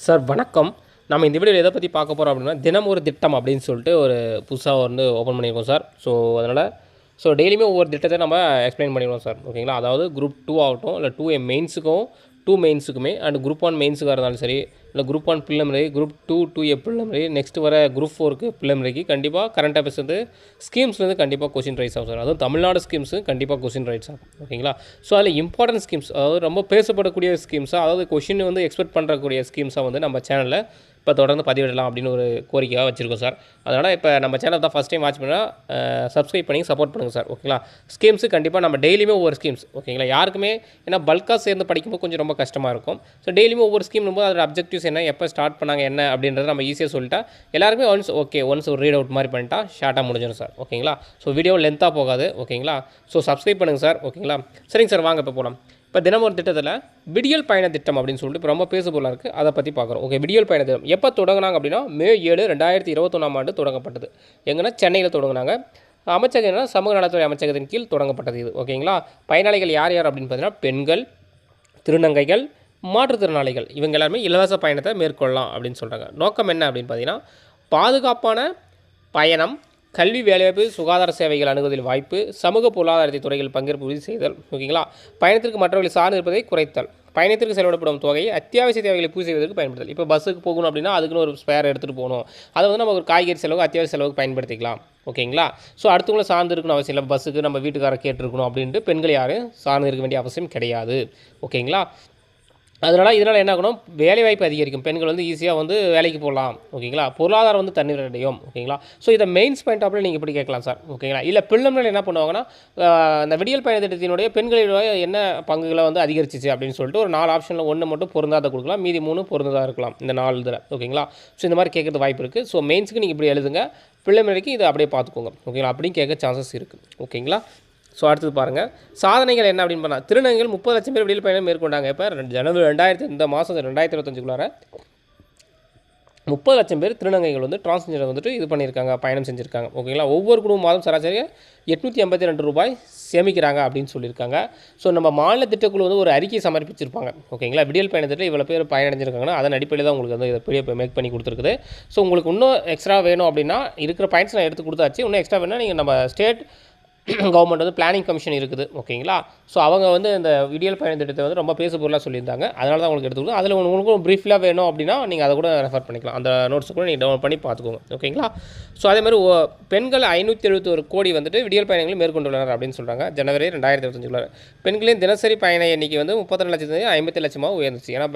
Sir வணக்கம். நம்ம இந்த வீடியோவில் எதை பற்றி பார்க்க போகிறோம் அப்படின்னா, தினம் ஒரு திட்டம் அப்படின்னு சொல்லிட்டு ஒரு புதுசாக ஓப்பன் பண்ணியிருக்கோம் சார். ஸோ அதனால் டெய்லியுமே ஒவ்வொரு திட்டத்தை நம்ம எக்ஸ்பிளைன் பண்ணிடுவோம் சார். ஓகேங்களா? அதாவது குரூப் 2 ஆகட்டும், இல்லை 2A மெயின்ஸுக்கும் 2 மெயின்ஸுக்குமே அண்ட் குரூப் 1 மெயின்ஸுக்காக இருந்தாலும் சரி, இல்லை group 1 preliminary, group 2A preliminary, next வர குரூப் 4க்கு ப்ரிலிமினரிக்கு கண்டிப்பாக கரண்ட் அஃபேர்ஸ் ஸ்கீம்ஸ்லேருந்து கண்டிப்பாக கொஸ்டின் ரைஸ் ஆகும் சார். அதுவும் தமிழ்நாடு ஸ்கீம்ஸு கண்டிப்பாக கொஸ்டின் ரைஸ் ஆகும். ஓகேங்களா? ஸோ அதில் இம்பார்ட்டன்ட் ஸ்கீம்ஸ், அதாவது ரொம்ப பேசப்படக்கூடிய ஸ்கீம்ஸாக, அதாவது கொஷின் எக்ஸ்பெக்ட் பண்ணுறக்கூடிய ஸ்கீம்ஸாக நம்ம சேனலில் இப்போ தொடர்ந்து பதிவிடலாம் அப்படின்னு ஒரு கோரிக்கையாக வச்சுருக்கோம் சார். அதனால் இப்போ நம்ம சேனல் தான் ஃபஸ்ட் டைம் வாட்ச் பண்ணால் சப்ஸ்கிரைப் பண்ணி சப்போர்ட் பண்ணுங்கள் சார். ஓகேங்களா? ஸ்கீம்ஸு கண்டிப்பாக நம்ம டெய்லியுமே ஒவ்வொரு ஸ்கீம்ஸ், ஓகேங்களா? யாருக்குமே ஏன்னா பல்காக சேர்ந்து படிக்கும்போது கொஞ்சம் ரொம்ப கஷ்டமாக இருக்கும். ஸோ டெய்லியுமே ஒவ்வொரு ஸ்கீம் போது அதோட அப்ஜெக்டிவ்ஸ் என்ன, எப்போ ஸ்டார்ட் பண்ணாங்க என்ன அப்படின்றத நம்ம ஈஸியாக சொல்லிட்டா எல்லாருமே ஒன்ஸ் ஒரு ரீட் அவுட் மாதிரி பண்ணிட்டா ஷார்ட்டாக முடிஞ்சிடும் சார். ஓகேங்களா? ஸோ வீடியோ லென்த்தாக போகாது. ஓகேங்களா? ஸோ சப்ஸ்கிரைப் பண்ணுங்கள் சார். ஓகேங்களா? சரிங்க சார், வாங்க இப்போ போகலாம். இப்போ தினம் ஒரு திட்டத்தில் விடியல் பயண திட்டம் அப்படின்னு சொல்லிட்டு இப்போ ரொம்ப பேசுபொருளாக இருக்குது. அதை பற்றி பார்க்குறோம். ஓகே, விடியல் பயண திட்டம் எப்போ தொடங்கினாங்க அப்படின்னா மே 7, 2021 தொடங்கப்பட்டது. எங்கன்னா சென்னையில் தொடங்கினாங்க. அமைச்சகம் என்னன்னா சமூக நலத்துறை அமைச்சகத்தின் கீழ் தொடங்கப்பட்டது இது. ஓகேங்களா? பயனாளிகள் யார் யார் அப்படின்னு பார்த்தீங்கன்னா பெண்கள், திருநங்கைகள், மாற்றுத்திறனாளிகள் இவங்க எல்லாருமே இலவச பயணத்தை மேற்கொள்ளலாம் அப்படின்னு சொல்கிறாங்க. நோக்கம் என்ன அப்படின்னு பார்த்தீங்கன்னா பாதுகாப்பான பயணம், கல்வி, வேலைவாய்ப்பு, சுகாதார சேவைகள் அணுகுவதில் வாய்ப்பு, சமூக பொருளாதாரத்தை துறைகள் பங்கேற்பு உறுதி செய்தல். ஓகேங்களா? பயணத்திற்கு மற்றவர்களை சார்ந்து இருப்பதை குறைத்தல், பயணத்திற்கு செலவிடப்படும் தொகையை அத்தியாவசிய தேவைகளை பூர்த்தி செய்வதற்கு பயன்படுத்தல். இப்போ பஸ்ஸுக்கு போகணும் அப்படின்னா அதுக்குன்னு ஒரு ஸ்பேர் எடுத்துகிட்டு போகணும். அதை நம்ம ஒரு காய்கறி செலவு, அத்தியாவசிய செலவுக்கு பயன்படுத்திக்கலாம். ஓகேங்களா? ஸோ அடுத்தவங்களை சார்ந்து இருக்கணும் அவசியம் இல்லை. பஸ்ஸுக்கு நம்ம வீட்டுக்கார கேட்டுருக்கணும் அப்படின்ட்டு பெண்கள் யாரும் சார்ந்து இருக்க வேண்டிய அவசியம் கிடையாது. ஓகேங்களா? இதனால் என்ன ஆகணும், வேலைவாய்ப்பு அதிகரிக்கும். பெண்கள் ஈஸியாக வேலைக்கு போகலாம். ஓகேங்களா? பொருளாதாரம் தண்ணீர் அடையும். ஓகேங்களா? ஸோ இதை மெயின்ஸ் பாயிண்ட் ஆஃப்ல நீங்கள் இப்படி கேட்கலாம் சார். ஓகேங்களா? இல்லை பிரிலிமினரி என்ன பண்ணுவாங்கன்னா, இந்த விடியல் பயண திட்டத்தினுடைய பெண்களுடைய என்ன பங்குகளை அதிகரிச்சிச்சு அப்படின்னு சொல்லிட்டு ஒரு 4 ஆப்ஷனில் 1 மட்டும் பொருந்தாத கொடுக்கலாம், மீதி 3 பொருந்ததாக இருக்கலாம் இந்த 4 இதில். ஓகேங்களா? ஸோ இந்த மாதிரி கேட்குறது வாய்ப்பு இருக்குது. ஸோ மெயின்ஸுக்கு நீங்கள் இப்படி எழுதுங்க, பிரிலிமினரிக்கு இதை அப்படியே பார்த்துக்கோங்க. ஓகேங்களா? அப்படியும் கேட்க சான்சஸ் இருக்குது. ஓகேங்களா? ஸோ அடுத்தது பாருங்கள், சாதனைகள் என்ன அப்படின்னு பண்ணால் திருநங்கைகள் 30 லட்சம் பேர் விடியல் பயணம் மேற்கொண்டாங்க. இப்போ ஜனவரி இந்த மாதம் 2025 30 லட்சம் பேர் திருநங்கைகள் டிரான்ஸ்ஜெண்டர் இது பண்ணியிருக்காங்க, பயணம் செஞ்சுருக்காங்க. ஓகேங்களா? ஒவ்வொரு குடும்ப மாதம் சராசரியாக 882 ரூபாய் சேமிக்கிறாங்க அப்படின்னு சொல்லியிருக்காங்க. ஸோ நம்ம மாநில திட்டக்குழு ஒரு அறிக்கை சமர்ப்பிச்சிருப்பாங்க. ஓகேங்களா? விடியல் பயணத்தில் இவ்வளோ பேர் பயனடைஞ்சிருக்காங்கன்னா அதன் அடிப்படையில் தான் உங்களுக்கு இதை பெரிய மேக் பண்ணி கொடுத்துருக்குது. ஸோ உங்களுக்கு இன்னும் எக்ஸ்ட்ரா வேணும் அப்படின்னா இருக்கிற பாயிண்ட்ஸ் நான் எடுத்து கொடுத்தாச்சு. இன்னும் எக்ஸ்ட்ரா வேணும்னா நீங்கள் நம்ம ஸ்டேட் கவர்மெண்ட் பிளானிங் கமிஷன் இருக்குது. ஓகேங்களா? ஸோ அவங்க இந்த விடியல் பயண திட்டத்தை ரொம்ப பேசுபொருளாக சொல்லியிருந்தாங்க. அதனால தான் உங்களுக்கு எடுத்துக்கணும். அதில் உங்களுக்கும் ப்ரீஃபில் வேணும் அப்படின்னா நீங்கள் அதை கூட ரெஃபர் பண்ணிக்கலாம். அந்த நோட்ஸை கூட நீங்கள் டவுன்லோட் பண்ணி பார்த்துக்கோங்க. ஓகேங்களா? ஸோ அதேமாதிரி பெண்கள் 571 கோடி விடியல் பயணங்களை மேற்கொண்டுள்ளனர் அப்படின்னு சொல்கிறாங்க. ஜனவரி 2025 பெண்களின் தினசரி பயண எண்ணிக்கை 32 லட்சத்து 50 லட்சமாக உயர்ந்துச்சு. ஏன்னா